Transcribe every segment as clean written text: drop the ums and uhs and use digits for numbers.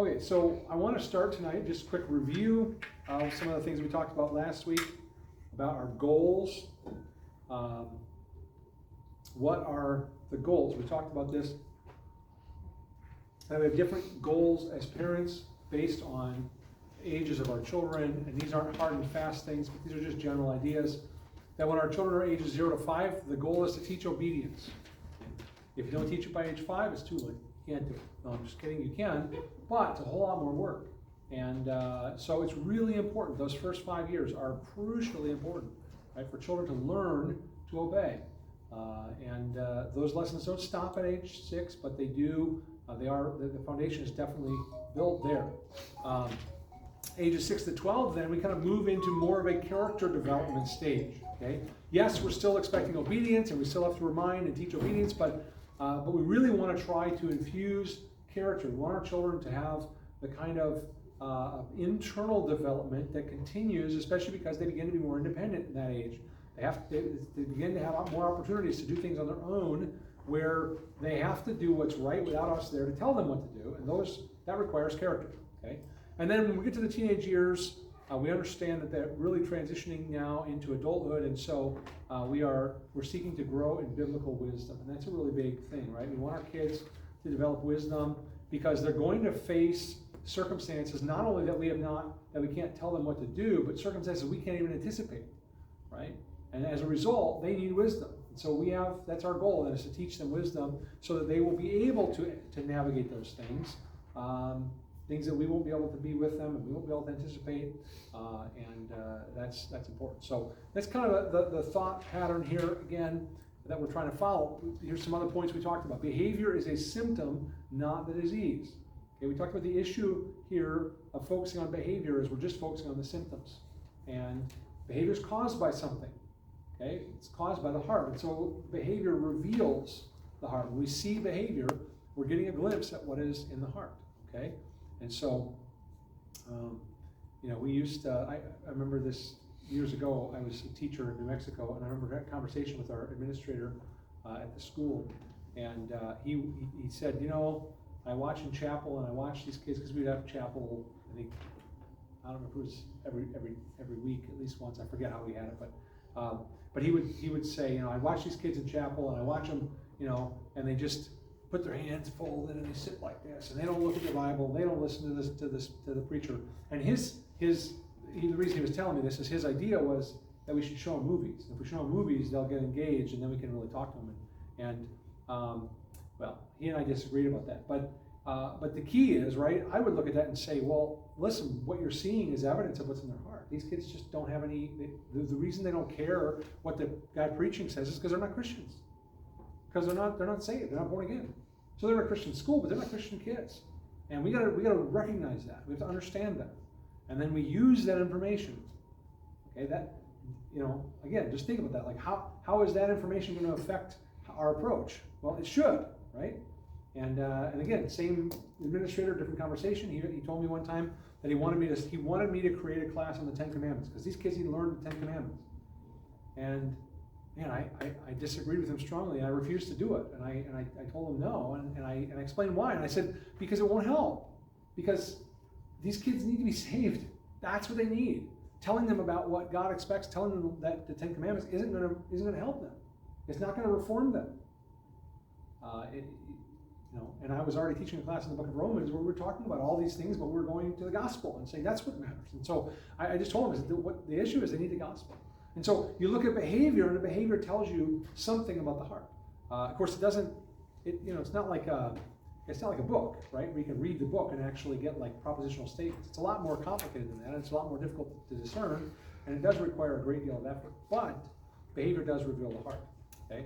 Okay, so I want to start tonight, just a quick review of some of the things we talked about last week, about our goals. What are the goals? We talked about this. We have different goals as parents based on ages of our children, and these aren't hard and fast things, but these are just general ideas. That when our children are ages 0 to 5, the goal is to teach obedience. If you don't teach it by age 5, it's too late. You can't do it. No, I'm just kidding. You can, but it's a whole lot more work. And so it's really important. Those first 5 years are crucially important, right, for children to learn to obey. Those lessons don't stop at age 6, but they do. The foundation is definitely built there. Ages 6 to 12, then we kind of move into more of a character development stage. Okay. Yes, we're still expecting obedience, and we still have to remind and teach obedience, but we really want to try to infuse character. We want our children to have the kind of internal development that continues, especially because they begin to be more independent in that age. They begin to have more opportunities to do things on their own, where they have to do what's right without us there to tell them what to do, and that requires character. Okay, and then when we get to the teenage years, we understand that they're really transitioning now into adulthood, and so we're seeking to grow in biblical wisdom, and that's a really big thing, right? We want our kids to develop wisdom because they're going to face circumstances not only that we can't tell them what to do, but circumstances we can't even anticipate, right? And as a result, they need wisdom. And so that's our goal, and is to teach them wisdom so that they will be able to navigate those things. Things that we won't be able to be with them and we won't be able to anticipate, that's important. So that's kind of the thought pattern here again that we're trying to follow. Here's some other points we talked about. Behavior is a symptom, not the disease. Okay, we talked about the issue here of focusing on behavior is we're just focusing on the symptoms, and behavior is caused by something. Okay, it's caused by the heart, and so behavior reveals the heart. When we see behavior, we're getting a glimpse at what is in the heart. Okay. And so, we used to, I remember this years ago. I was a teacher in New Mexico, and I remember having a conversation with our administrator at the school, and he said, I watch in chapel, and I watch these kids, because we'd have chapel, I don't know if it was every week, at least once, I forget how we had it, but he would say, I watch these kids in chapel, and I watch them, and they just put their hands folded and they sit like this, and they don't look at the Bible, they don't listen to the preacher. And the reason he was telling me this is his idea was that we should show them movies. If we show them movies, they'll get engaged, and then we can really talk to them. Well, he and I disagreed about that. But the key is, right, I would look at that and say, well, listen, what you're seeing is evidence of what's in their heart. These kids just don't have any, the reason they don't care what the guy preaching says is because they're not Christians. Because they're not saved, they're not born again. So they're in a Christian school, but they're not Christian kids. And we gotta recognize that. We have to understand that. And then we use that information. Okay, that, again, just think about that. Like how is that information going to affect our approach? Well, it should, right? And again, same administrator, different conversation. He told me one time that he wanted me to create a class on the 10 Commandments, because these kids need to learn the 10 Commandments. And man, I disagreed with him strongly, and I refused to do it. And I told him no, and I explained why. And I said, because it won't help. Because these kids need to be saved. That's what they need. Telling them about what God expects, telling them that the 10 Commandments isn't going to help them. It's not going to reform them. And I was already teaching a class in the book of Romans where we're talking about all these things, but we're going to the gospel and saying that's what matters. And so I just told him, what the issue is, they need the gospel. And so you look at behavior, and the behavior tells you something about the heart. Of course, it's not like a book, right? Where you can read the book and actually get like propositional statements. It's a lot more complicated than that, and it's a lot more difficult to discern, and it does require a great deal of effort. But behavior does reveal the heart. Okay.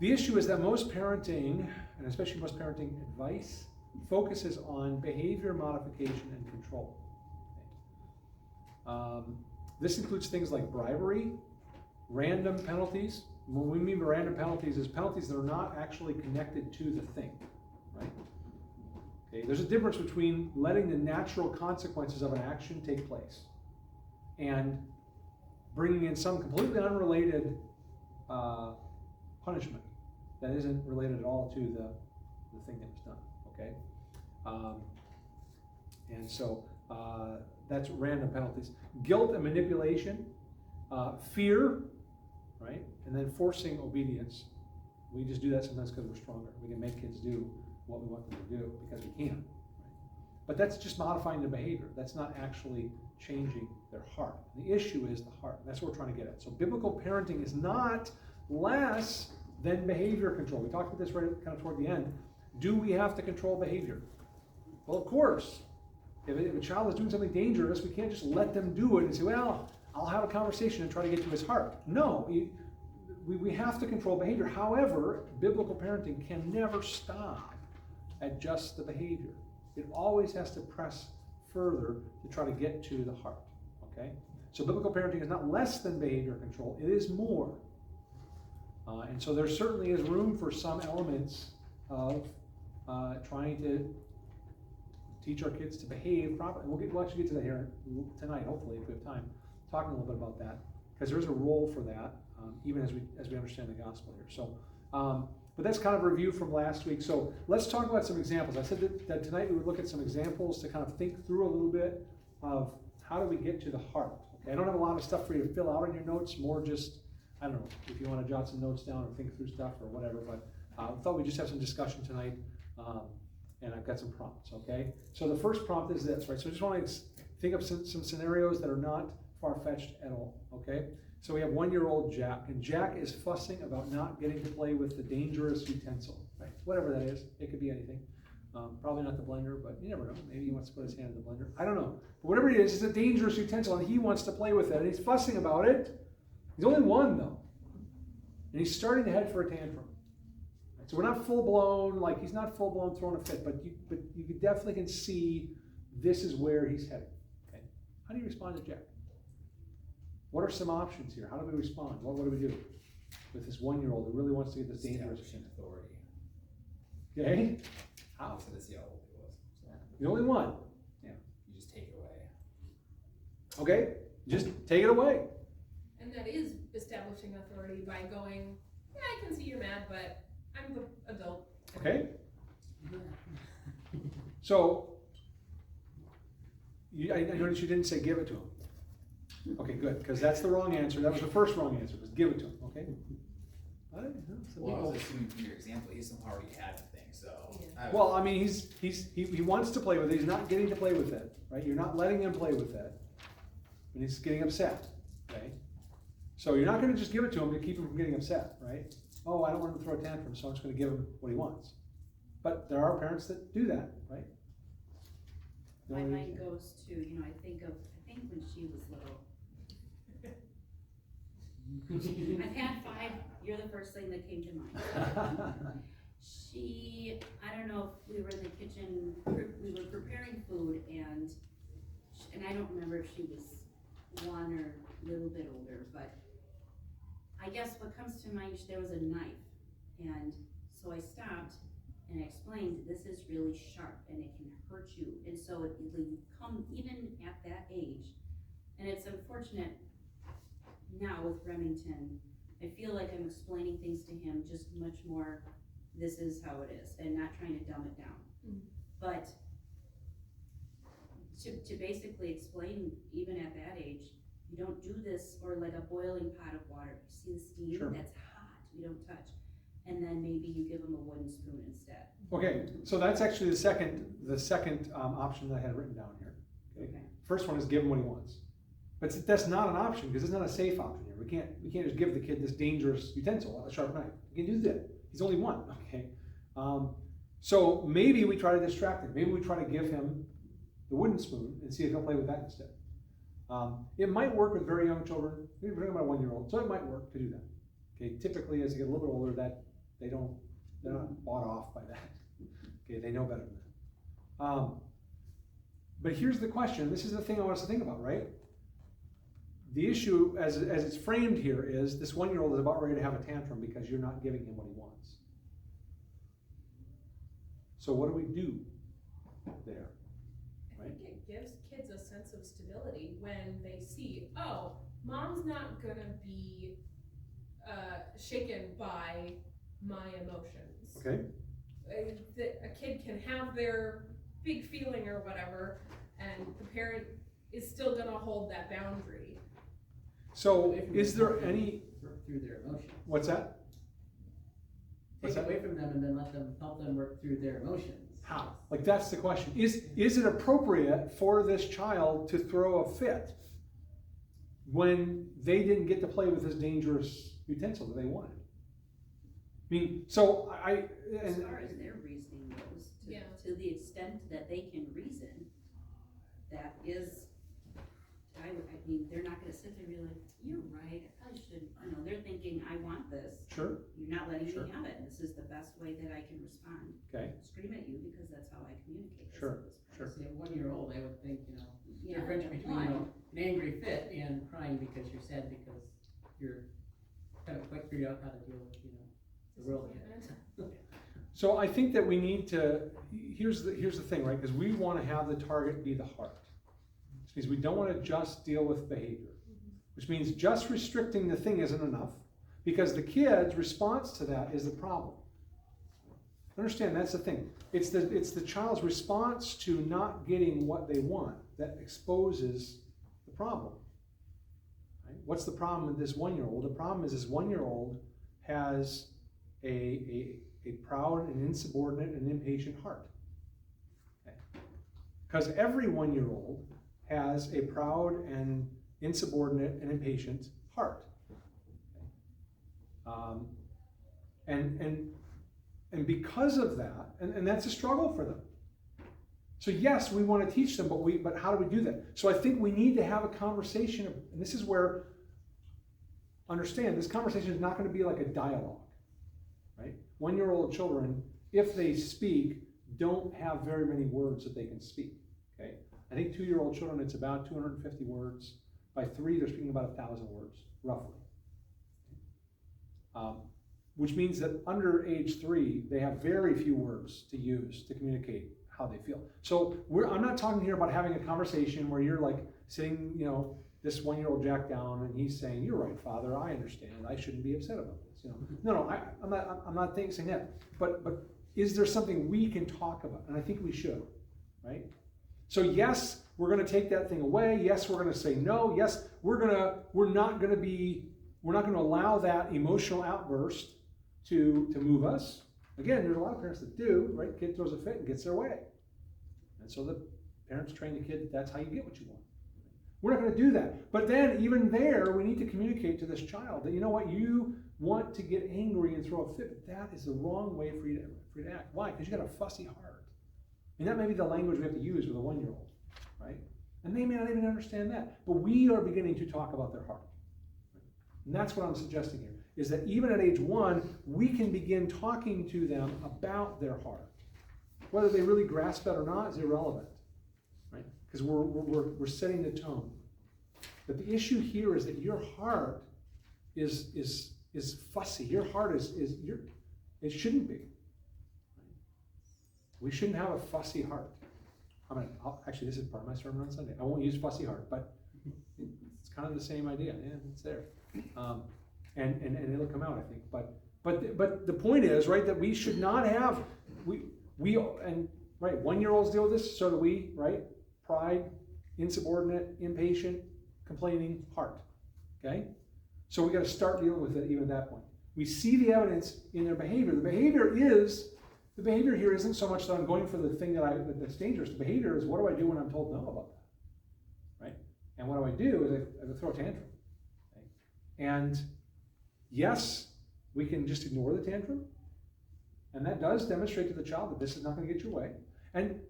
The issue is that most parenting, and especially most parenting advice, focuses on behavior modification and control. Okay. This includes things like bribery, random penalties. What we mean by random penalties is penalties that are not actually connected to the thing, right? Okay. There's a difference between letting the natural consequences of an action take place and bringing in some completely unrelated punishment that isn't related at all to the thing that was done. Okay. And so that's random penalties. Guilt and manipulation, fear, right? And then forcing obedience. We just do that sometimes because we're stronger. We can make kids do what we want them to do because we can. Right? But that's just modifying their behavior. That's not actually changing their heart. The issue is the heart. That's what we're trying to get at. So biblical parenting is not less than behavior control. We talked about this right kind of toward the end. Do we have to control behavior? Well, of course. If a child is doing something dangerous, we can't just let them do it and say, well, I'll have a conversation and try to get to his heart. No, we have to control behavior. However, biblical parenting can never stop at just the behavior. It always has to press further to try to get to the heart. Okay? So biblical parenting is not less than behavior control. It is more. And so there certainly is room for some elements of trying to teach our kids to behave properly. We'll actually get to that here tonight, hopefully, if we have time, talking a little bit about that, because there is a role for that, even as we understand the gospel here. So, but that's kind of a review from last week. So let's talk about some examples. I said that tonight we would look at some examples to kind of think through a little bit of how do we get to the heart. Okay, I don't have a lot of stuff for you to fill out in your notes, more just, I don't know, if you want to jot some notes down or think through stuff or whatever, but I thought we'd just have some discussion tonight. And I've got some prompts, okay? So the first prompt is this, right? So I just want to think of some scenarios that are not far-fetched at all, okay? So we have 1-year-old Jack, and Jack is fussing about not getting to play with the dangerous utensil, right? Whatever that is, it could be anything. Probably not the blender, but you never know. Maybe he wants to put his hand in the blender. I don't know. But whatever it is, it's a dangerous utensil, and he wants to play with it, and he's fussing about it. He's only 1, though. And he's starting to head for a tantrum. So we're not full-blown, like he's not full-blown throwing a fit, but you definitely can see this is where he's heading. Okay? How do you respond to Jack? What are some options here? How do we respond? What do we do with this 1-year-old who really wants to get this dangerous authority? Okay? How? So that's how old he was. So. The only one. Yeah. You just take it away. Okay? Just take it away. And that is establishing authority by going, yeah, I can see you're mad, but I'm the adult. Okay? So, I noticed you didn't say give it to him. Okay, good, because that's the wrong answer. That was the first wrong answer, was give it to him, okay? Well, I was assuming from your example, he's already had the thing, so. Yeah. Well, I mean, he wants to play with it. He's not getting to play with it, right? You're not letting him play with it, and he's getting upset, okay? So you're not going to just give it to him to keep him from getting upset, right? Oh, I don't want him to throw a tantrum, so I'm just going to give him what he wants. But there are parents that do that, right? My mind goes to, I think when she was little. I've had 5, you're the first thing that came to mind. I don't know if we were in the kitchen, we were preparing food, and I don't remember if she was 1 or a little bit older, but I guess what comes to mind, there was a knife, and so I stopped and I explained, this is really sharp and it can hurt you, and so it come even at that age, and it's unfortunate now with Remington. I feel like I'm explaining things to him just much more, this is how it is, and not trying to dumb it down. But to basically explain, even at that age, you don't do this, or like a boiling pot of water. You see the steam? Sure. That's hot. We don't touch. And then maybe you give them a wooden spoon instead. Okay, so that's actually the second option that I had written down here. Okay. First one is give him what he wants, but that's not an option because it's not a safe option here. We can't just give the kid this dangerous utensil, a sharp knife. You can do that. He's only 1. Okay. So maybe we try to distract him. Maybe we try to give him the wooden spoon and see if he'll play with that instead. It might work with very young children. We're talking about a 1-year-old, so it might work to do that. Okay, typically as they get a little bit older, that they're not bought off by that. Okay, they know better than that. But here's the question. This is the thing I want us to think about, right? The issue, as it's framed here, is this 1-year-old is about ready to have a tantrum because you're not giving him what he wants. So what do we do there? I think it gives kids a sense of stability when they see, oh, mom's not gonna be shaken by my emotions. Okay. A kid can have their big feeling or whatever, and the parent is still gonna hold that boundary. So is there any, Work through their emotions. what's that? What's Take that? away from them and then help them work through their emotions. How? Like, that's the question. Is it appropriate for this child to throw a fit when they didn't get to play with this dangerous utensil that they wanted? I mean, so As far as their reasoning goes, to the extent that they can reason, that is, I mean, they're not gonna sit there and be like, you're right, I probably should, they're thinking, I want this. Sure. You're not letting Sure. me have it, and this is the best way that I can respond. Okay. Scream at you because that's how I communicate this Sure, at this point. sure. See, a 1-year-old, I would think, Yeah, difference at between, one. an angry fit and crying because you're sad because you're kind of quite figured out how to deal with, the world yet. So I think that we need to, here's the thing, right? Because we want to have the target be the heart. Which means we don't want to just deal with behavior. Which means just restricting the thing isn't enough, because the kid's response to that is the problem. Understand, that's the thing. It's the child's response to not getting what they want that exposes the problem. Right? What's the problem with this 1-year-old? The problem is this 1-year-old has a proud and insubordinate and impatient heart. Because every 1-year-old has a proud and insubordinate and impatient heart. And because of that, and that's a struggle for them. So yes, we want to teach them, but how do we do that? So I think we need to have a conversation, and this is where, understand, this conversation is not going to be like a dialogue, right? 1-year-old children, if they speak, don't have very many words that they can speak, okay? I think 2-year-old children, it's about 250 words. By 3, they're speaking about 1,000 words, roughly. Which means that under age 3, they have very few words to use to communicate how they feel. So I'm not talking here about having a conversation where you're like sitting, this 1-year-old Jack down, and he's saying, "You're right, Father. I understand. I shouldn't be upset about this." No, I'm not saying that. But is there something we can talk about? And I think we should, right? So yes, we're going to take that thing away. Yes, we're going to say no. Yes, we're not going to allow that emotional outburst to move us. Again, there's a lot of parents that do, right? Kid throws a fit and gets their way. And so the parents train the kid that that's how you get what you want. We're not going to do that. But then even there, we need to communicate to this child that, you know what, you want to get angry and throw a fit, but that is the wrong way for you to act. Why? Because you got a fussy heart. And that may be the language we have to use with a 1-year-old, right? And they may not even understand that. But we are beginning to talk about their heart. And that's what I'm suggesting here, is that even at age 1, we can begin talking to them about their heart. Whether they really grasp that or not is irrelevant, right? Because we're setting the tone. But the issue here is that your heart is fussy. Your heart it shouldn't be. We shouldn't have a fussy heart. Actually, this is part of my sermon on Sunday. I won't use fussy heart, but it's kind of the same idea. Yeah, it's there. And it'll come out, I think. But the point is, right, that we should not have, right, 1-year-olds deal with this, so do we, right? Pride, insubordinate, impatient, complaining heart, okay? So we got to start dealing with it even at that point. We see the evidence in their behavior. The behavior here isn't so much that I'm going for the thing that's dangerous. The behavior is, what do I do when I'm told no about that, right? And what do I do is I throw a tantrum. Okay? And yes, we can just ignore the tantrum, and that does demonstrate to the child that this is not going to get your way. And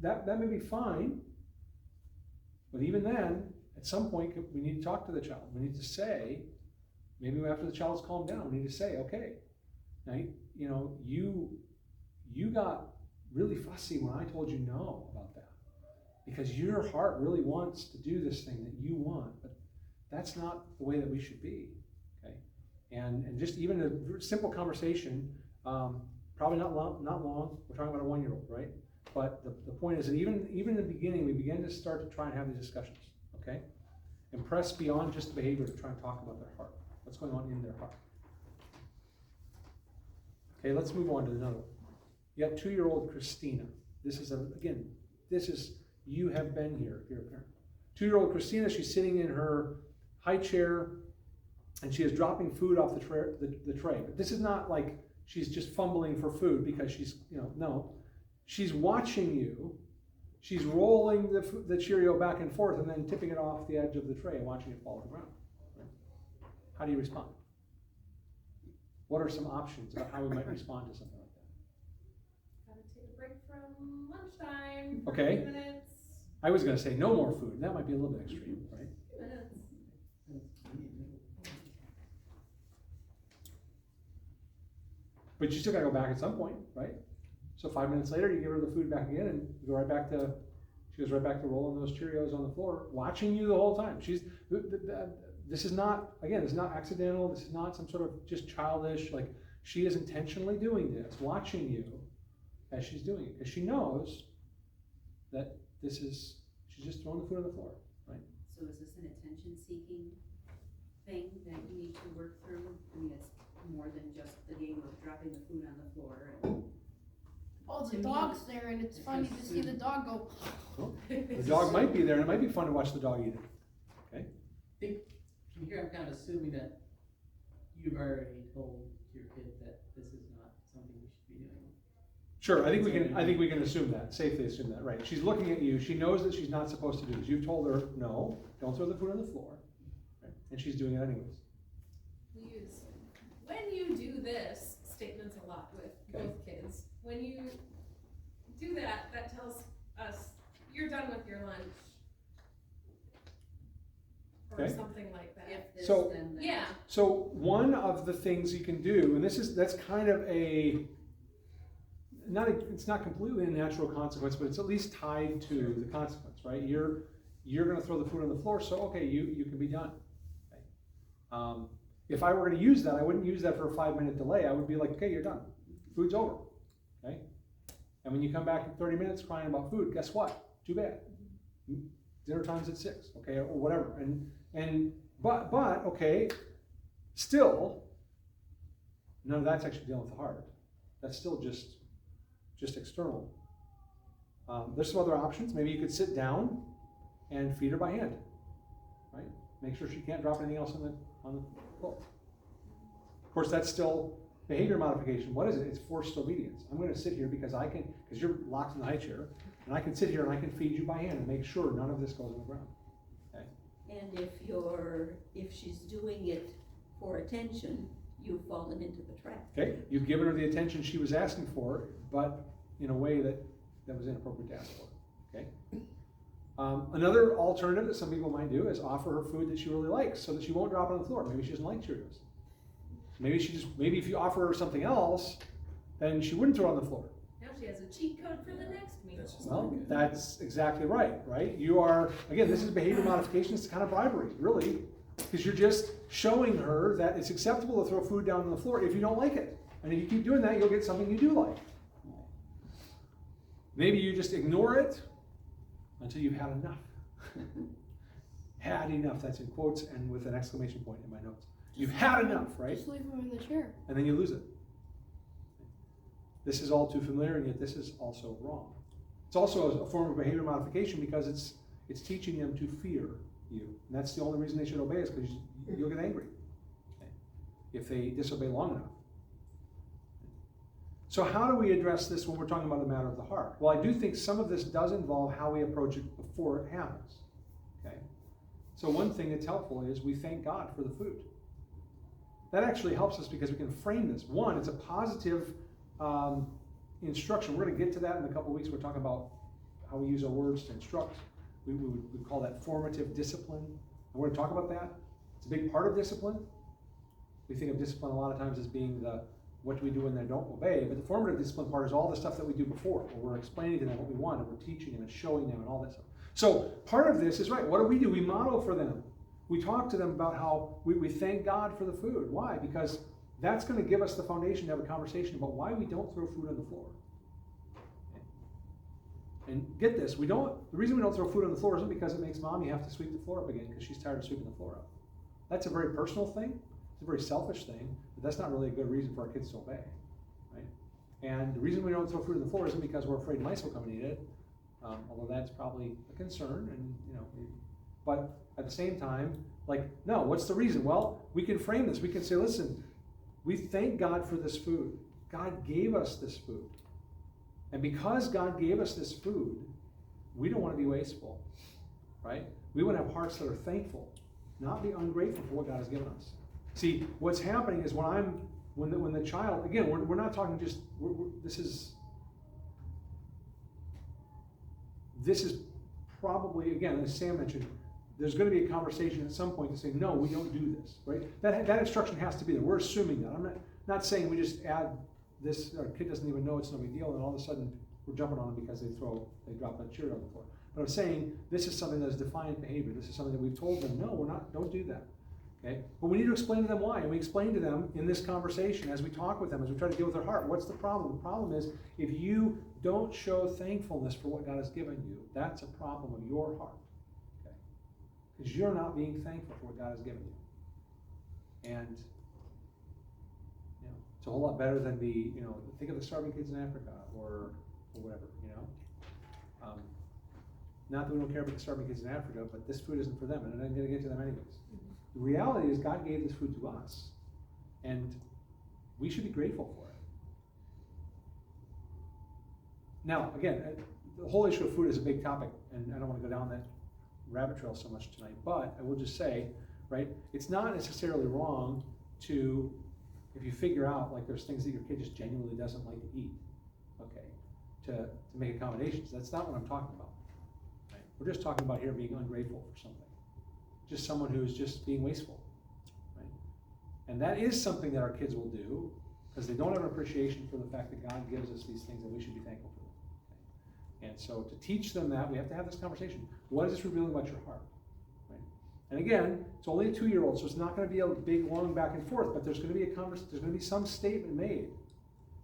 that may be fine, but even then, at some point, we need to talk to the child. We need to say, maybe after the child's calmed down, we need to say, okay, now, you got really fussy when I told you no about that, because your heart really wants to do this thing that you want, but that's not the way that we should be, okay? And just even a simple conversation, probably not long. We're talking about a 1-year-old, right? But the point is that even in the beginning, we begin to start to try and have these discussions, okay? And press beyond just the behavior to try and talk about their heart. What's going on in their heart? Okay, let's move on to another one. You got 2-year-old Christina. This is you have been here if you're a parent. 2-year-old Christina, she's sitting in her high chair and she is dropping food off the tray. But this is not like she's just fumbling for food because she's, no. She's watching you. She's rolling the Cheerio back and forth and then tipping it off the edge of the tray and watching it fall to the ground. Right? How do you respond? What are some options about how we might respond to something like that? Gotta take a break from lunchtime for Okay. 2 minutes. I was going to say no more food. That might be a little bit extreme, right? 2 minutes. But you still got to go back at some point, right? So 5 minutes later, you give her the food back again, and you go right back to. She goes right back to rolling those Cheerios on the floor, watching you the whole time. This is not, again, this is not accidental. This is not some sort of just childish. Like, she is intentionally doing this, watching you as she's doing it, because she knows that she's just throwing the food on the floor, right? So is this an attention-seeking thing that you need to work through? I mean, it's more than just the game of dropping the food on the floor. Oh, the dog's there, and it's funny to see the dog go. Well, the dog might be there, and it might be fun to watch the dog eat it. Okay. I think from here I'm kind of assuming that you've already told your kid that this is not something we should be doing. Sure, I think we can assume that, safely assume that, right? She's looking at you. She knows that she's not supposed to do this. You've told her, no, don't throw the food on the floor, right? And she's doing it anyways. We use "when you do this" statements a lot with both kids. When you do that, that tells us you're done with your lunch. Or Okay. something like that. If this, So- then that. Yeah. So one of the things you can do, and that's kind of it's not completely a natural consequence, but it's at least tied to the consequence, right? You're going to throw the food on the floor, so okay, you can be done. Okay. If I were going to use that, I wouldn't use that for a 5-minute delay. I would be like, okay, you're done. Food's over. Okay. And when you come back in 30 minutes crying about food, guess what? Too bad. Dinner time's at 6, okay, or whatever. But okay, still, none of that's actually dealing with the heart. That's still just external. There's some other options. Maybe you could sit down and feed her by hand, right? Make sure she can't drop anything else on the floor. Of course, that's still behavior modification. What is it? It's forced obedience. I'm going to sit here because you're locked in the high chair, and I can sit here and I can feed you by hand and make sure none of this goes on the ground. Okay? And if she's doing it for attention, you've fallen into the trap. Okay, you've given her the attention she was asking for, but in a way that was inappropriate to ask for. Okay. Another alternative that some people might do is offer her food that she really likes, so that she won't drop it on the floor. Maybe she doesn't like Cheerios. Maybe if you offer her something else, then she wouldn't throw it on the floor. Now she has a cheat code for the next meal. Well, that's exactly right? You are, again, this is behavior modification. It's kind of bribery, really, because you're just showing her that it's acceptable to throw food down on the floor if you don't like it. And if you keep doing that, you'll get something you do like. Maybe you just ignore it until you've had enough. Had enough, that's in quotes and with an exclamation point in my notes. You've had enough, right? Just leave him in the chair. And then you lose it. This is all too familiar, and yet this is also wrong. It's also a form of behavior modification because it's teaching them to fear you. And that's the only reason they should obey is because you'll get angry if they disobey long enough. So how do we address this when we're talking about the matter of the heart? Well, I do think some of this does involve how we approach it before it happens. Okay. So one thing that's helpful is we thank God for the food. That actually helps us because we can frame this. One, it's a positive instruction. We're going to get to that in a couple of weeks. We're talking about how we use our words to instruct. We call that formative discipline. And we're going to talk about that. It's a big part of discipline. We think of discipline a lot of times as being the what do we do when they don't obey, but the formative discipline part is all the stuff that we do before, where we're explaining to them what we want, and we're teaching them and showing them and all that stuff. So part of this is, right, what do? We model for them. We talk to them about how we thank God for the food. Why? Because that's going to give us the foundation to have a conversation about why we don't throw food on the floor. And get this, the reason we don't throw food on the floor isn't because it makes mommy have to sweep the floor up again because she's tired of sweeping the floor up. That's a very personal thing. It's a very selfish thing, but that's not really a good reason for our kids to obey, right? And the reason we don't throw food on the floor isn't because we're afraid mice will come and eat it. Although that's probably a concern, and but at the same time, like, no, what's the reason? Well, we can frame this. We can say, listen, we thank God for this food. God gave us this food. And because God gave us this food, we don't want to be wasteful, right? We want to have hearts that are thankful, not be ungrateful for what God has given us. See, what's happening is when the child, again, we're not talking just, this is probably, again, as Sam mentioned, there's going to be a conversation at some point to say, no, we don't do this, right? That instruction has to be there. We're assuming that. I'm not saying we just add this, our kid doesn't even know it's no big deal, and all of a sudden we're jumping on them because they drop a Cheerio on the floor. But I'm saying this is something that is defiant behavior. This is something that we've told them, no, don't do that. Okay? But we need to explain to them why. And we explain to them in this conversation as we talk with them, as we try to deal with their heart. What's the problem? The problem is if you don't show thankfulness for what God has given you, that's a problem of your heart. Okay? Because you're not being thankful for what God has given you. And it's a whole lot better than think of the starving kids in Africa or whatever, Not that we don't care about the starving kids in Africa, but this food isn't for them, and I'm going to get to them anyways. The reality is God gave this food to us, and we should be grateful for it. Now, again, the whole issue of food is a big topic, and I don't want to go down that rabbit trail so much tonight, but I will just say, right, it's not necessarily wrong to, if you figure out, like, there's things that your kid just genuinely doesn't like to eat, okay, to make accommodations. That's not what I'm talking about. Right? We're just talking about here being ungrateful for something. Just someone who's just being wasteful, right? And that is something that our kids will do because they don't have an appreciation for the fact that God gives us these things and we should be thankful for them. Okay? And so to teach them that, we have to have this conversation. What is this revealing about your heart? Right? And again, it's only a 2-year-old, so it's not going to be a big, long back and forth, but there's going to be there's going to be some statement made.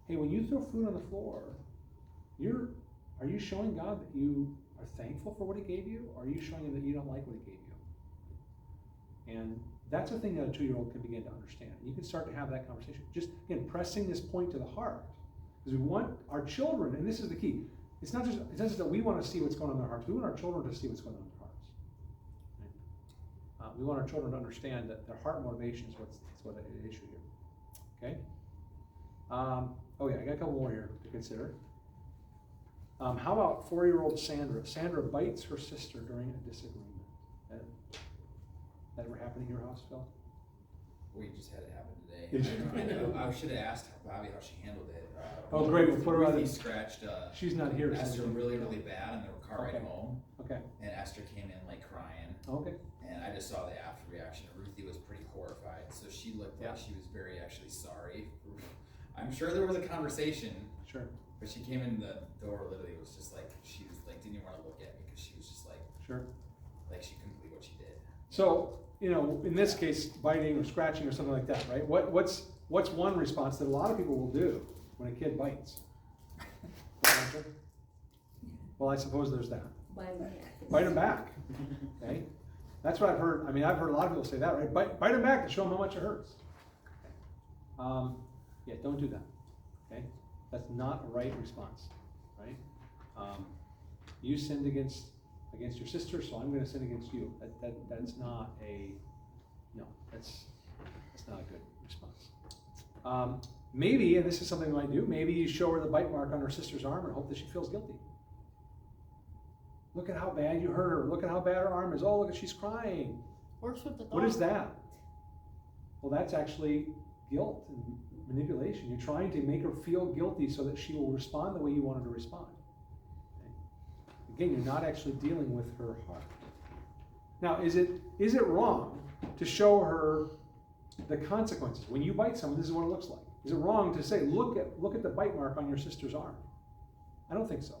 Hey, when you throw food on the floor, are you showing God that you are thankful for what He gave you, or are you showing Him that you don't like what He gave you? And that's a thing that a 2-year-old can begin to understand. You can start to have that conversation. Just, again, pressing this point to the heart. Because we want our children, and this is the key, it's not just that we want to see what's going on in their hearts. We want our children to see what's going on in their hearts. Right? We want our children to understand that their heart motivation is what's the issue here. Okay? I got a couple more here to consider. How about 4-year-old Sandra? Sandra bites her sister during a disagreement. That ever happened in your house, Phil? We just had it happen today. I should have asked Bobby how she handled it. Oh, great. We'll put her on. He scratched. She's not here. Esther really, really bad in their car ride home. Okay. And Esther came in like crying. Okay. And I just saw the after reaction. Ruthie was pretty horrified. So she looked like she was very actually sorry. I'm sure there was a conversation. Sure. But she came in the door, literally was just like, she was like, didn't even want to look at me because she was just like, sure, like she couldn't believe what she did. So, in this case, biting or scratching or something like that, right? What's one response that a lot of people will do when a kid bites? Well, I suppose there's that. Bite them back. Okay? That's what I've heard. I mean, I've heard a lot of people say that, right? Bite them back to show them how much it hurts. Don't do that. Okay? That's not a right response, right? You sinned against your sister, so I'm going to sin against you. That's not that's not a good response. Maybe, and this is something I might do, maybe you show her the bite mark on her sister's arm and hope that she feels guilty. Look at how bad you hurt her. Look at how bad her arm is. Oh, look at, she's crying. Works with the dog. What is that? Well, that's actually guilt and manipulation. You're trying to make her feel guilty so that she will respond the way you want her to respond. Okay? Again, you're not actually dealing with her heart. Now, is it wrong to show her the consequences? When you bite someone, this is what it looks like. Is it wrong to say, look at the bite mark on your sister's arm? I don't think so.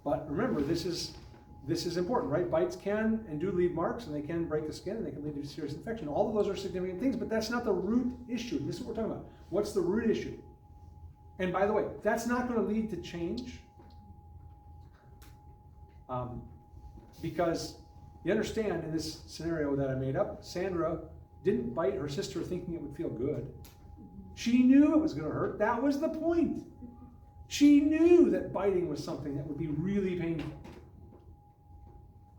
But remember, this is important, right? Bites can and do leave marks, and they can break the skin, and they can lead to serious infection. All of those are significant things, but that's not the root issue. This is what we're talking about. What's the root issue? And by the way, that's not going to lead to change, because you understand in this scenario that I made up, Sandra didn't bite her sister thinking it would feel good. She knew it was going to hurt. That was the point. She knew that biting was something that would be really painful.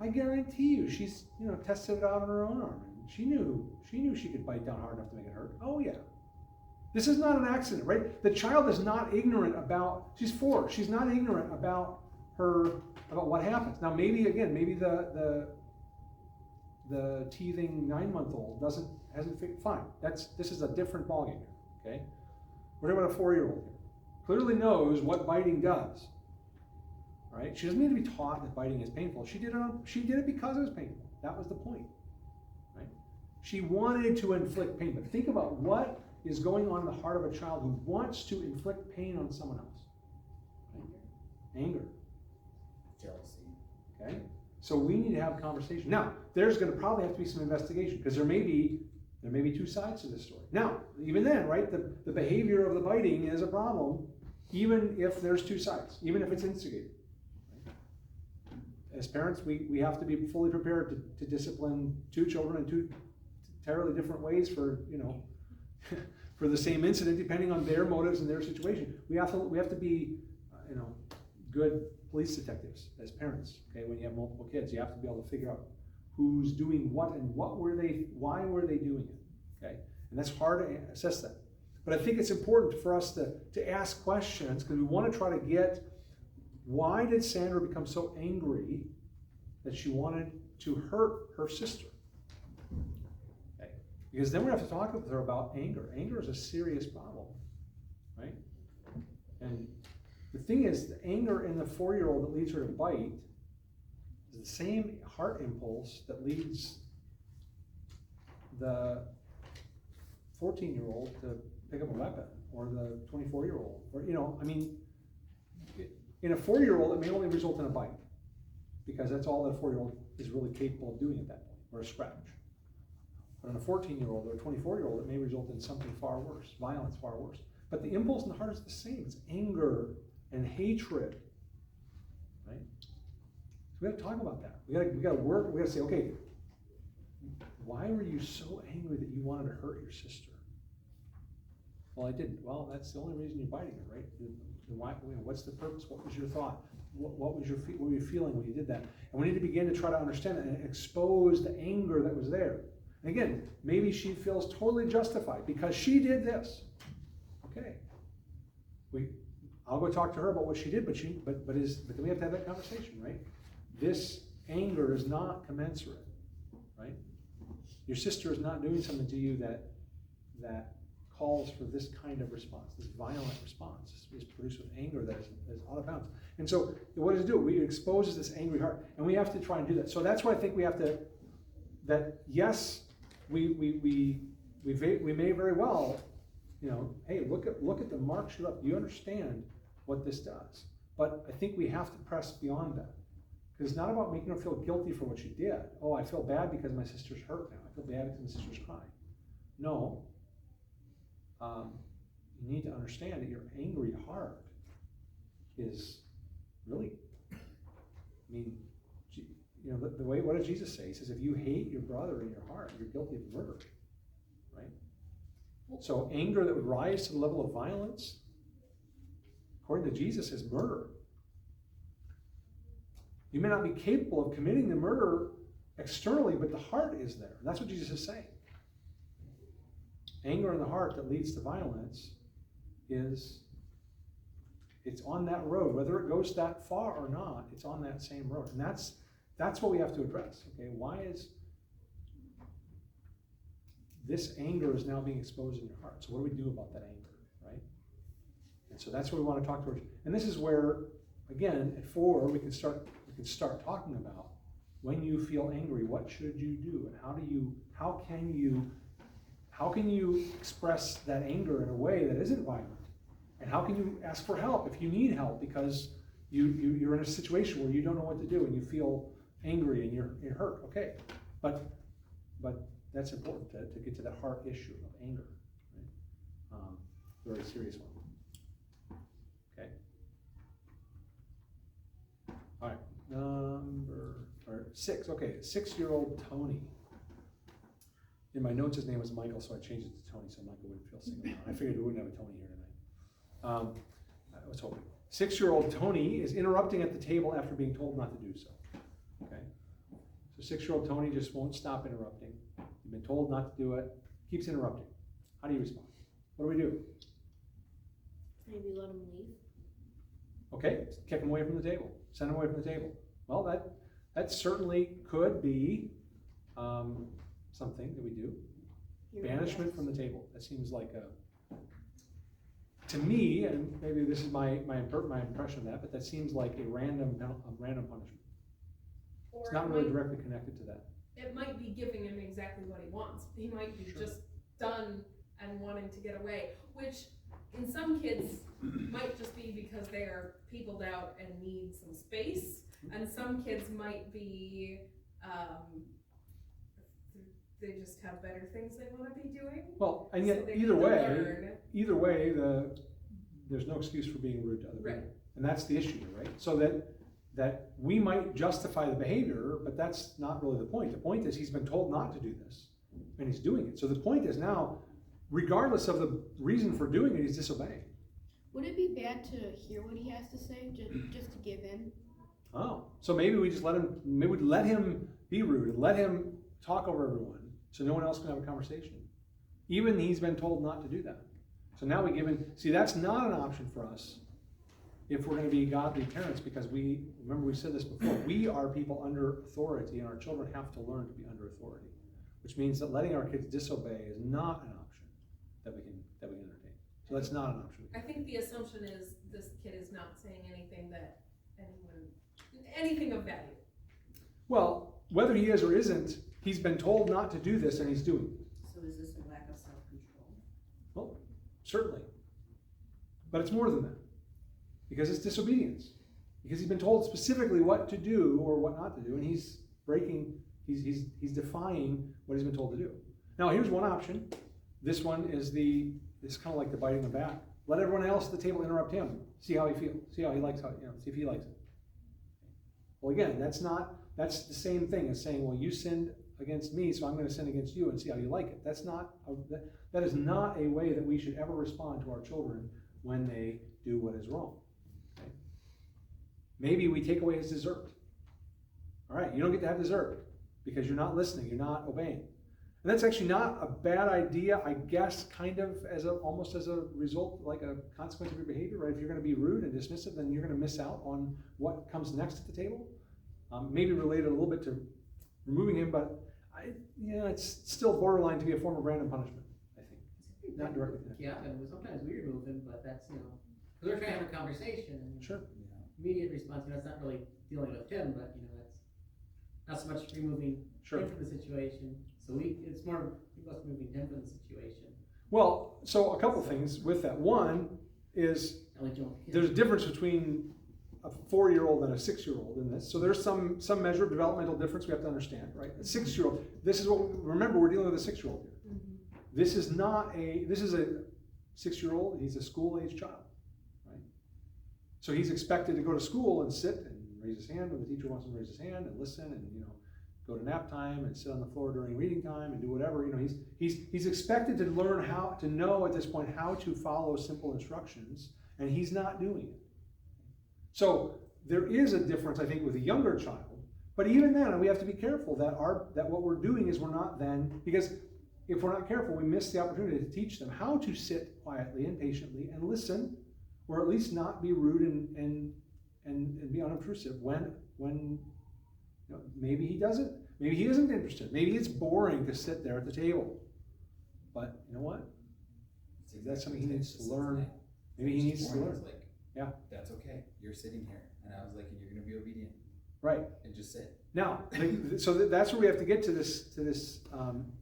I guarantee you, she's tested it out on her own arm. She knew she could bite down hard enough to make it hurt. Oh yeah. This is not an accident, right? The child is not ignorant about, she's 4, she's not ignorant about what happens. Now maybe the teething 9-month-old hasn't figured, fine. This is a different ballgame here, okay? We're talking about a 4-year-old here. Clearly knows what biting does, right? She doesn't need to be taught that biting is painful. She did it because it was painful. That was the point, right? She wanted to inflict pain, but think about what is going on in the heart of a child who wants to inflict pain on someone else. Right? Anger. Jealousy. Okay? So we need to have a conversation. Now, there's going to probably have to be some investigation because there may be 2 sides to this story. Now, even then, right, the behavior of the biting is a problem, even if there's 2 sides, even if it's instigated. Right? As parents, we have to be fully prepared to discipline 2 children in 2 entirely different ways for, for the same incident, depending on their motives and their situation. We have to be, good police detectives as parents. Okay, when you have multiple kids, you have to be able to figure out who's doing what and why were they doing it. Okay, and that's hard to assess that. But I think it's important for us to ask questions because we want to try to get why did Sandra become so angry that she wanted to hurt her sister. Because then we have to talk with her about anger. Anger is a serious problem, right? And the thing is, the anger in the 4-year-old that leads her to bite is the same heart impulse that leads the 14-year-old to pick up a weapon, or the 24-year-old, or in a 4-year-old, it may only result in a bite, because that's all that a 4-year-old is really capable of doing at that point, or a scratch. But in a 14-year-old or a 24-year-old, it may result in something far worse, violence far worse. But the impulse in the heart is the same. It's anger and hatred, right? So we have to talk about that. We got to work. We got to say, okay, why were you so angry that you wanted to hurt your sister? Well, I didn't. Well, that's the only reason you're biting her, right? Why, what's the purpose? What was your thought? What were you feeling when you did that? And we need to begin to try to understand it and expose the anger that was there. And again, maybe she feels totally justified because she did this. Okay, I'll go talk to her about what she did, but then we have to have that conversation, right? This anger is not commensurate, right? Your sister is not doing something to you that calls for this kind of response, this violent response. Is produced with anger that is out of bounds. And so what does it do? It exposes this angry heart, and we have to try and do that. So that's why I think we have to, that yes, we may very well, hey, look at the marks you left. You understand what this does. But I think we have to press beyond that. Because it's not about making her feel guilty for what she did. Oh, I feel bad because my sister's hurt now. I feel bad because my sister's crying. No. You need to understand that your angry heart is really, the way, what does Jesus say? He says, if you hate your brother in your heart, you're guilty of murder, right? So anger that would rise to the level of violence, according to Jesus, is murder. You may not be capable of committing the murder externally, but the heart is there. And that's what Jesus is saying. Anger in the heart that leads to violence it's on that road. Whether it goes that far or not, it's on that same road. And that's what we have to address. Okay, why is this anger is now being exposed in your heart? So what do we do about that anger, right? And so that's what we want to talk towards. And this is where, again, at 4, we can start talking about when you feel angry, what should you do, and how can you express that anger in a way that isn't violent? And how can you ask for help if you need help because you're in a situation where you don't know what to do and you feel angry and you're hurt? Okay, but that's important to get to that heart issue of anger, right? Very serious one. Okay. All right, number 6. Okay, 6-year-old Tony. In my notes, his name was Michael, so I changed it to Tony so Michael wouldn't feel singled out. I figured we wouldn't have a Tony here tonight. I was hoping. 6-year-old Tony is interrupting at the table after being told not to do so. Okay? So 6-year-old Tony just won't stop interrupting. You've been told not to do it, keeps interrupting. How do you respond? What do we do? Maybe let him leave. Okay, kick him away from the table, send him away from the table. Well, that certainly could be something that we do. Banishment from the table. That seems like to me, and maybe this is my impression of that, but that seems like a random punishment. Or It's not it really might- directly connected to that. It might be giving him exactly what he wants. He might be Sure. just done and wanting to get away, which in some kids might just be because they are peopled out and need some space, and some kids might be, they just have better things they wanna be doing. Well, and So yet they need either to way, learn. there's no excuse for being rude to other people. Right. And that's the issue, right? So that we might justify the behavior, but that's not really the point. The point is he's been told not to do this, and he's doing it. So the point is now, regardless of the reason for doing it, he's disobeying. Would it be bad to hear what he has to say, just to give in? Oh, so maybe we just let him be rude and let him talk over everyone so no one else can have a conversation. Even he's been told not to do that. So now we give in, see, that's not an option for us if we're gonna be godly parents, because remember we said this before, we are people under authority and our children have to learn to be under authority, which means that letting our kids disobey is not an option that we can entertain. So that's not an option. I think the assumption is this kid is not saying anything that anything of value. Well, whether he is or isn't, he's been told not to do this and he's doing it. So is this a lack of self-control? Well, certainly. But it's more than that. Because it's disobedience. Because he's been told specifically what to do or what not to do, and he's defying what he's been told to do. Now, here's one option. This one is it's kind of like the biting the back. Let everyone else at the table interrupt him. See how he feels. See how he likes see if he likes it. Well, again, that's the same thing as saying, well, you sinned against me, so I'm going to sin against you and see how you like it. That is not a way that we should ever respond to our children when they do what is wrong. Okay? Maybe we take away his dessert. All right, you don't get to have dessert because you're not listening, you're not obeying. And that's actually not a bad idea, I guess, kind of almost as a result, like a consequence of your behavior, right? If you're going to be rude and dismissive, then you're going to miss out on what comes next at the table. Maybe related a little bit to removing him, but it's still borderline to be a form of random punishment, I think. Not directly connected. Yeah, and sometimes we remove him, but that's, because we're trying to have a conversation. And Sure. Immediate response, it's not really dealing with him, but, that's not so much removing Sure. him from the situation. So it's more of us removing him from the situation. Well, so a couple things with that. One is there's a difference between a 4-year-old and a 6-year-old in this. So there's some measure of developmental difference we have to understand, right? A 6-year-old, remember we're dealing with a 6-year-old here. Mm-hmm. This is a 6-year-old, he's a school-age child, right? So he's expected to go to school and sit and raise his hand when the teacher wants him to raise his hand and listen and, go to nap time and sit on the floor during reading time and do whatever. He's expected to learn how to know at this point how to follow simple instructions, and he's not doing it. So there is a difference, I think, with a younger child. But even then, we have to be careful that what we're doing is we're not then, because if we're not careful, we miss the opportunity to teach them how to sit quietly and patiently and listen, or at least not be rude and be unobtrusive when maybe he doesn't. Maybe he isn't interested. Maybe it's boring to sit there at the table. But you know what? That's something he needs to learn. Maybe he needs to learn. Yeah. That's okay. You're sitting here. And I was like, and you're going to be obedient. Right. And just sit. Now, so that's where we have to get to this.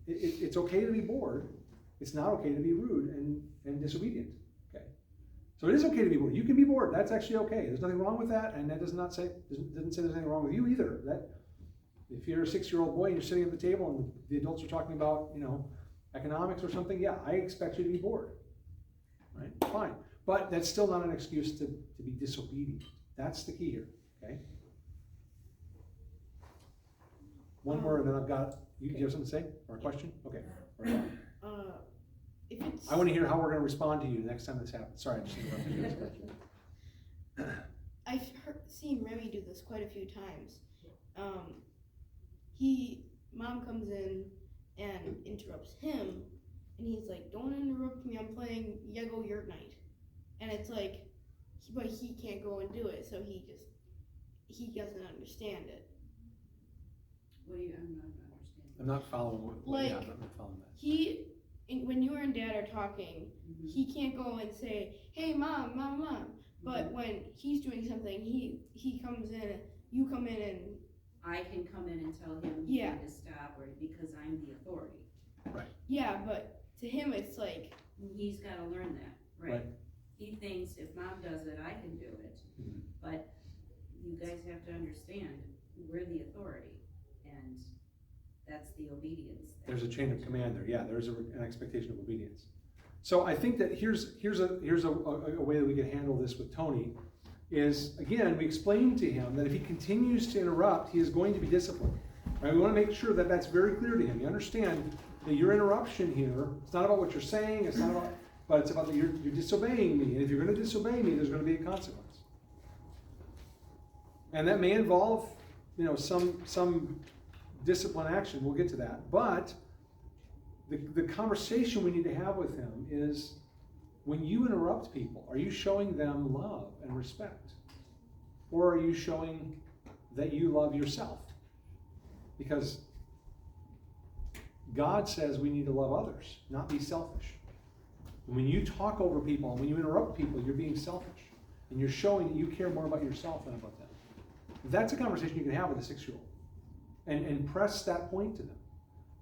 It's okay to be bored. It's not okay to be rude and disobedient. Okay. So it is okay to be bored. You can be bored. That's actually okay. There's nothing wrong with that, and that doesn't say there's anything wrong with you either. That if you're a 6-year-old boy and you're sitting at the table and the adults are talking about economics or something, yeah, I expect you to be bored. Right? Fine. But that's still not an excuse to be disobedient. That's the key here. Okay. One more, and then I've got. You have something to say or a question? Okay. If it's I want to hear how we're going to respond to you next time this happens. Sorry, I just interrupted you. I've seen Remy do this quite a few times. Mom comes in and interrupts him, and he's like, "Don't interrupt me, I'm playing Lego Yurt Night." And it's like, but he can't go and do it, so he doesn't understand it. What do you, I'm not understanding. I'm not following Like, yeah, I'm not following that. When you and Dad are talking, he can't go and say, "Hey, Mom, Mom, Mom." But when he's doing something, he comes in, you come in and I can come in and tell him he Yeah. need to stop, or because I'm the authority. yeah, but to him it's like, He's gotta learn that, right? Right. He thinks if Mom does it, I can do it. Mhm. But you guys have to understand, we're the authority, and that's the obedience. There's a chain of command there. Yeah, there's an expectation of obedience. So I think that here's a way that we can handle this with Tony is, again, we explain to him that if he continues to interrupt, he is going to be disciplined. Right? We want to make sure that that's very clear to him. You understand that your interruption here, it's not about what you're saying, it's not about, but it's about that you're disobeying me. And if you're going to disobey me, there's going to be a consequence. And that may involve, some discipline action. We'll get to that. But the conversation we need to have with him is, when you interrupt people, are you showing them love and respect? Or are you showing that you love yourself? Because God says we need to love others, not be selfish. And when you talk over people, and when you interrupt people, you're being selfish. And you're showing that you care more about yourself than about them. That's a conversation you can have with a 6-year-old. And press that point to them.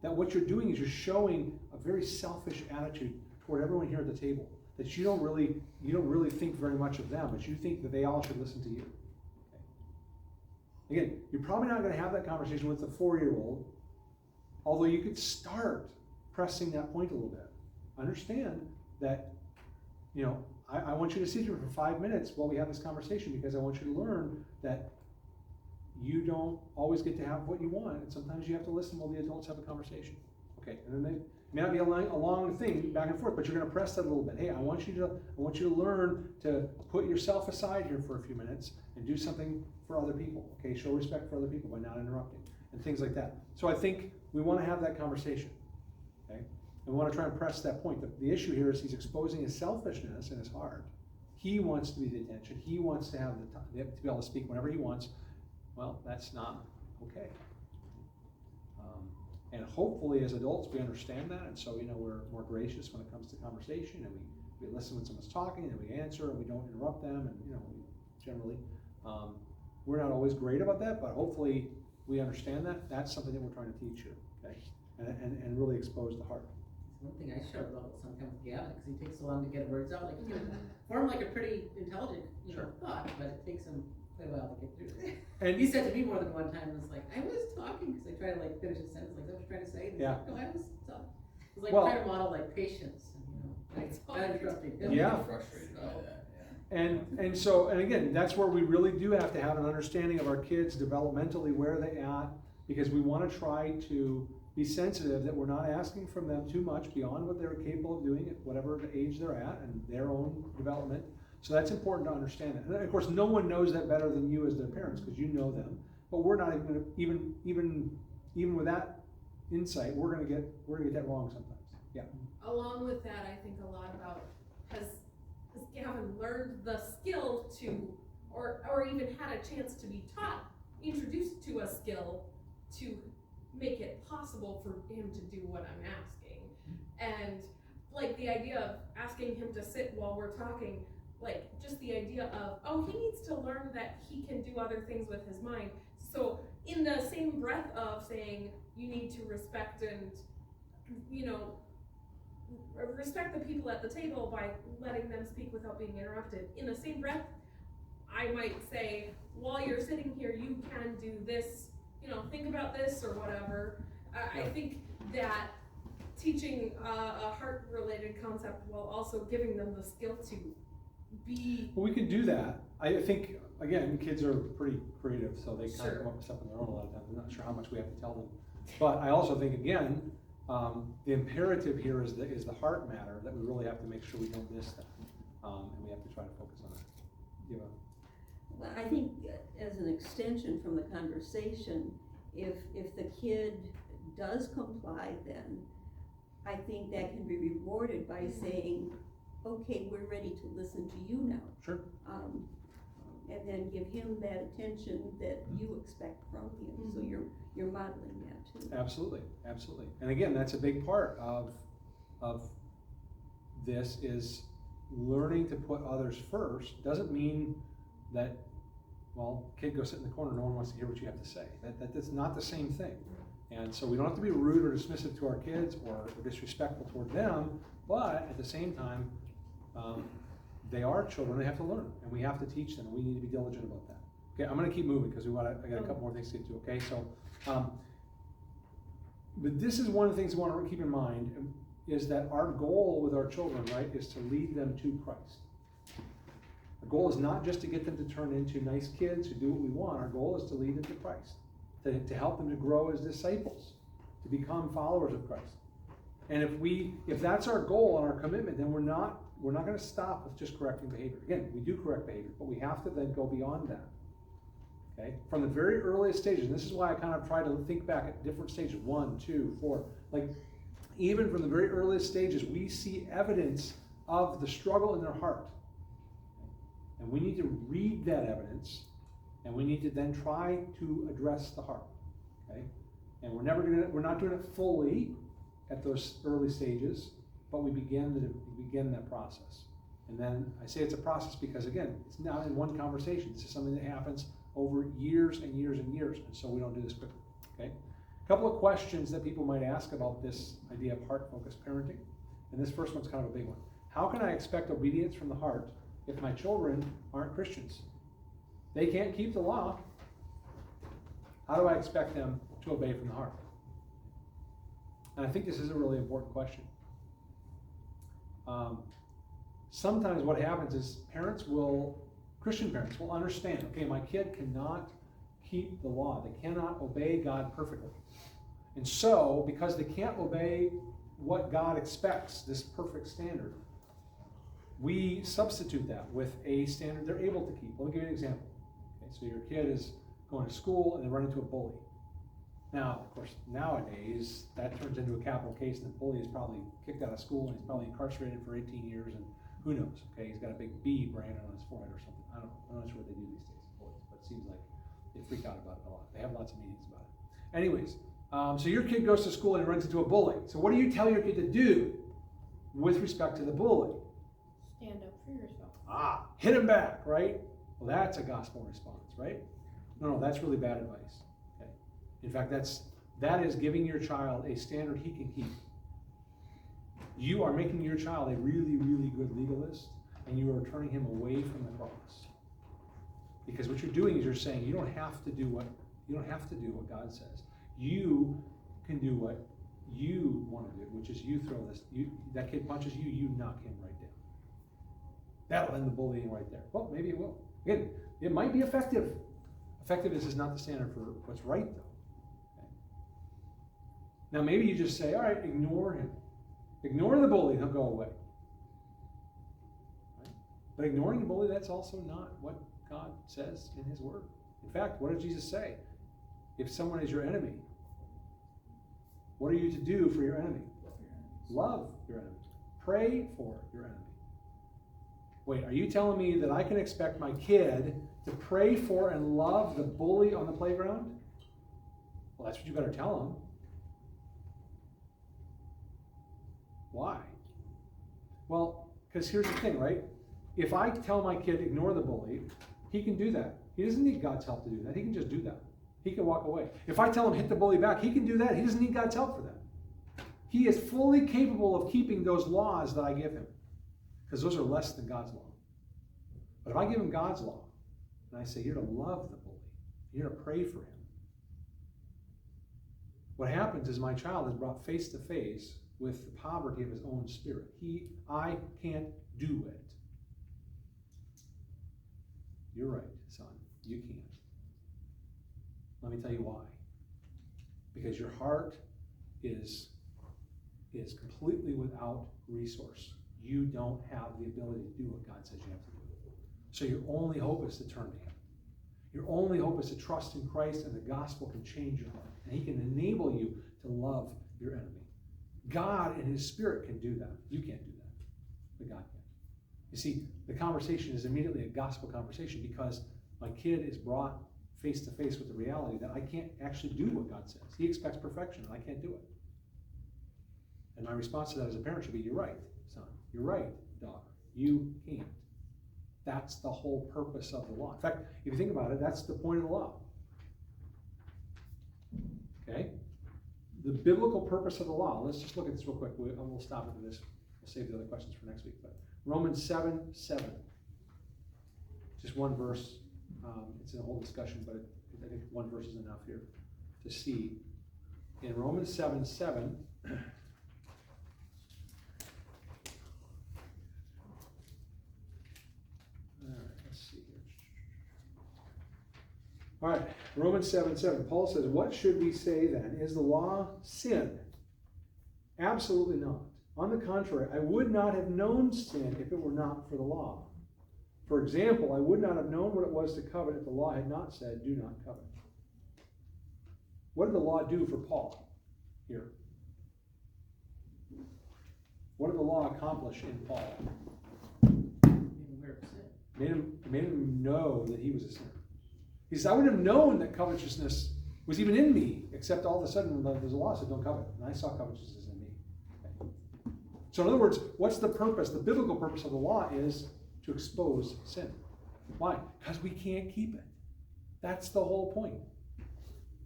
That what you're doing is you're showing a very selfish attitude toward everyone here at the table. That you don't really think very much of them, but you think that they all should listen to you. Okay. Again, you're probably not going to have that conversation with the 4-year-old, although you could start pressing that point a little bit. Understand that, I want you to sit here for 5 minutes while we have this conversation, because I want you to learn that you don't always get to have what you want, and sometimes you have to listen while the adults have a conversation. Okay, and then it may not be a long thing back and forth, but you're going to press that a little bit. Hey, I want you to learn to put yourself aside here for a few minutes and do something for other people. Okay, show respect for other people by not interrupting and things like that. So I think we want to have that conversation. Okay, and we want to try and press that point. The issue here is he's exposing his selfishness in his heart. He wants to be the attention. He wants to have the time to be able to speak whenever he wants. Well, that's not okay. And hopefully as adults we understand that, and so we're more gracious when it comes to conversation, and we listen when someone's talking, and we answer, and we don't interrupt them, and generally we're not always great about that, but hopefully we understand that. That's something that we're trying to teach here, okay? And really expose the heart. One thing I struggle about sometimes with Gavin, because he takes so long to get words out. Like, he can form like a pretty intelligent, thought, but it takes him quite a while to get through. And he said to me more than one time, "Was like, I was talking," because I try to finish a sentence, like, "Is that what you're trying to say?" And Yeah. Like, no, I was talking. It was like Well, trying to model patience, and not interrupting. Yeah. Frustrated by that, yeah. And again, that's where we really do have to have an understanding of our kids developmentally, where they at, because we want to try to be sensitive that we're not asking from them too much beyond what they're capable of doing at whatever age they're at and their own development. So that's important to understand that. And of course, no one knows that better than you as their parents, because you know them. But we're not even with that insight, we're gonna get that wrong sometimes. Yeah. Along with that, I think a lot about has Gavin learned the skill to, or even had a chance to be taught, introduced to a skill to make it possible for him to do what I'm asking. And like the idea of asking him to sit while we're talking, like just the idea of, he needs to learn that he can do other things with his mind. So in the same breath of saying you need to respect and, respect the people at the table by letting them speak without being interrupted. In the same breath, I might say, while you're sitting here, you can do this, think about this or whatever. I think that teaching a heart-related concept while also giving them the skill to be. Well, we can do that. I think, again, kids are pretty creative, so they kind Sure. of come up with stuff on their own a lot of times. I'm not sure how much we have to tell them. But I also think, again, the imperative here is the heart matter, that we really have to make sure we don't miss that. And we have to try to focus on that. Well, I think as an extension from the conversation, if the kid does comply, then I think that can be rewarded by saying, okay, we're ready to listen to you now. Sure. And then give him that attention that you expect from him, so you're modeling that too. Absolutely, absolutely. And again, that's a big part of this is learning to put others first. Doesn't mean that, well, kid, go sit in the corner, no one wants to hear what you have to say. That's not the same thing. And so we don't have to be rude or dismissive to our kids or disrespectful toward them, but at the same time, they are children, they have to learn, and we have to teach them, and we need to be diligent about that. Okay, I'm gonna keep moving because I got a couple more things to get to, okay? So, but this is one of the things we want to keep in mind, is that our goal with our children, right, is to lead them to Christ. The goal is not just to get them to turn into nice kids who do what we want. Our goal is to lead them to Christ, to help them to grow as disciples, to become followers of Christ. And if that's our goal and our commitment, then we're not going to stop with just correcting behavior. Again, we do correct behavior, but we have to then go beyond that. Okay? From the very earliest stages, and this is why I kind of try to think back at different stages, 1, 2, 4. Like, even from the very earliest stages, we see evidence of the struggle in their heart. And we need to read that evidence, and we need to then try to address the heart. Okay? And we're not doing it fully at those early stages, but we begin that process. And then I say it's a process because, again, it's not in one conversation. This is something that happens over years and years and years, and so we don't do this quickly. Okay? A couple of questions that people might ask about this idea of heart-focused parenting, and this first one's kind of a big one. How can I expect obedience from the heart if my children aren't Christians? They can't keep the law. How do I expect them to obey from the heart? And I think this is a really important question. Sometimes what happens is Christian parents will understand, okay, my kid cannot keep the law. They cannot obey God perfectly. And so, because they can't obey what God expects, this perfect standard, we substitute that with a standard they're able to keep. Let me give you an example. Okay, so your kid is going to school and they run into a bully. Now, of course, nowadays, that turns into a capital case and the bully is probably kicked out of school and he's probably incarcerated for 18 years and who knows, okay? He's got a big B branded on his forehead or something. I'm not sure what they do these days, bullies, but it seems like they freak out about it a lot. They have lots of meetings about it. Anyways, so your kid goes to school and he runs into a bully. So what do you tell your kid to do with respect to the bully? Stand up for yourself. Hit him back, right? Well, that's a gospel response, right? No, that's really bad advice. Okay. In fact, that is giving your child a standard he can keep. You are making your child a really, really good legalist, and you are turning him away from the cross. Because what you're doing is you're saying you don't have to do what God says. You can do what you want to do, which is you throw this. That kid punches you, you knock him right down. That'll end the bullying right there. Well, maybe it will. Again, it might be effective. Effectiveness is not the standard for what's right, though. Okay? Now, maybe you just say, all right, ignore him. Ignore the bully, he'll go away. Right? But ignoring the bully, that's also not what God says in his word. In fact, what did Jesus say? If someone is your enemy, what are you to do for your enemy? Love your enemy. Pray for your enemy. Wait, are you telling me that I can expect my kid to pray for and love the bully on the playground? Well, that's what you better tell him. Why? Well, because here's the thing, right? If I tell my kid, ignore the bully, he can do that. He doesn't need God's help to do that. He can just do that. He can walk away. If I tell him, hit the bully back, he can do that. He doesn't need God's help for that. He is fully capable of keeping those laws that I give him, because those are less than God's law. But if I give him God's law, and I say, you're to love the bully, you're to pray for him, what happens is my child is brought face to face with the poverty of his own spirit. I can't do it. You're right, son. You can't. Let me tell you why. Because your heart is completely without resource. You don't have the ability to do what God says you have to do. So your only hope is to turn to him. Your only hope is to trust in Christ, and the gospel can change your heart. And he can enable you to love your enemy. God and his Spirit can do that. You can't do that, but God can. You see, the conversation is immediately a gospel conversation because my kid is brought face to face with the reality that I can't actually do what God says. He expects perfection, and I can't do it. And my response to that as a parent should be, you're right, son. You're right, daughter. You can't. That's the whole purpose of the law. In fact, if you think about it, that's the point of the law. Okay? The biblical purpose of the law. Let's just look at this real quick. We'll stop at this. We'll save the other questions for next week. But Romans 7:7. Just one verse. It's in a whole discussion, but I think one verse is enough here to see. In Romans 7:7. All right, Romans 7:7. Paul says, what should we say then? Is the law sin? Absolutely not. On the contrary, I would not have known sin if it were not for the law. For example, I would not have known what it was to covet if the law had not said, do not covet. What did the law do for Paul here? What did the law accomplish in Paul? Made him know that he was a sinner. He says, I wouldn't have known that covetousness was even in me, except all of a sudden there's a law that said don't covet. And I saw covetousness in me. Okay. So in other words, what's the purpose? The biblical purpose of the law is to expose sin. Why? Because we can't keep it. That's the whole point.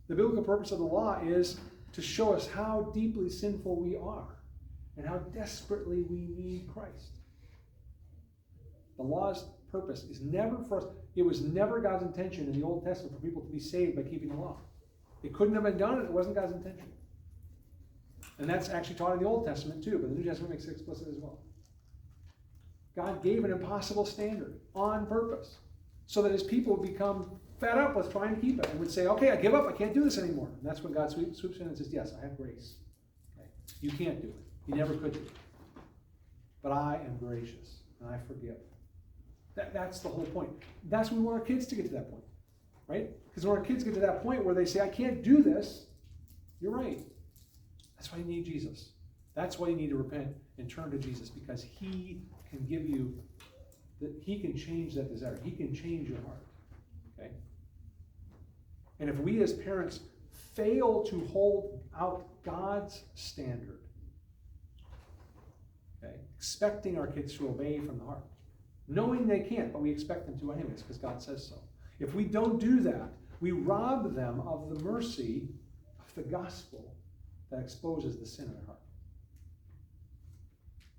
The biblical purpose of the law is to show us how deeply sinful we are and how desperately we need Christ. The law's purpose is never for us. It was never God's intention in the Old Testament for people to be saved by keeping the law. It couldn't have been done, and it wasn't God's intention. And that's actually taught in the Old Testament too, but the New Testament makes it explicit as well. God gave an impossible standard on purpose so that his people would become fed up with trying to keep it and would say, okay, I give up, I can't do this anymore. And that's when God swoops in and says, yes, I have grace. Okay. You can't do it. You never could do it. But I am gracious, and I forgive. That's the whole point. That's when we want our kids to get to that point, right? Because when our kids get to that point where they say, I can't do this, you're right. That's why you need Jesus. That's why you need to repent and turn to Jesus, because he can give you, he can change that desire. He can change your heart, okay? And if we as parents fail to hold out God's standard, okay, expecting our kids to obey from the heart, knowing they can't, but we expect them to anyways because God says so. If we don't do that, we rob them of the mercy of the gospel that exposes the sin in their heart.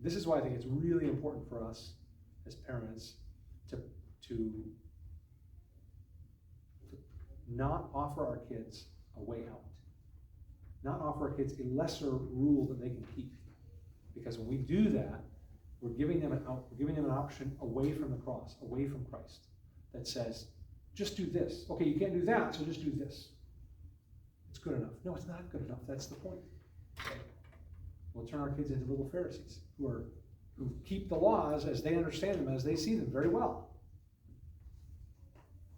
This is why I think it's really important for us as parents to not offer our kids a way out. Not offer our kids a lesser rule that they can keep. Because when we do that, we're giving them an out. We're giving them an option away from the cross, away from Christ, that says, just do this. Okay, you can't do that, so just do this. It's good enough. No, it's not good enough. That's the point. Okay? We'll turn our kids into little Pharisees who keep the laws as they understand them, as they see them very well.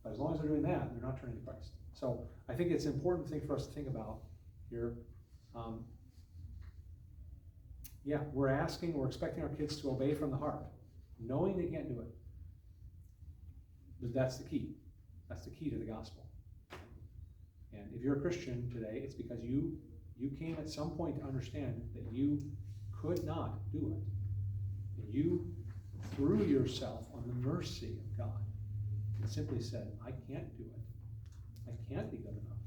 But as long as they're doing that, they're not turning to Christ. So I think it's an important thing for us to think about here. We're expecting our kids to obey from the heart, knowing they can't do it. But that's the key. That's the key to the gospel. And if you're a Christian today, it's because you came at some point to understand that you could not do it. And you threw yourself on the mercy of God and simply said, I can't do it. I can't be good enough.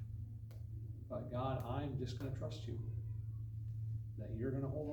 But God, I'm just going to trust you that you're going to hold on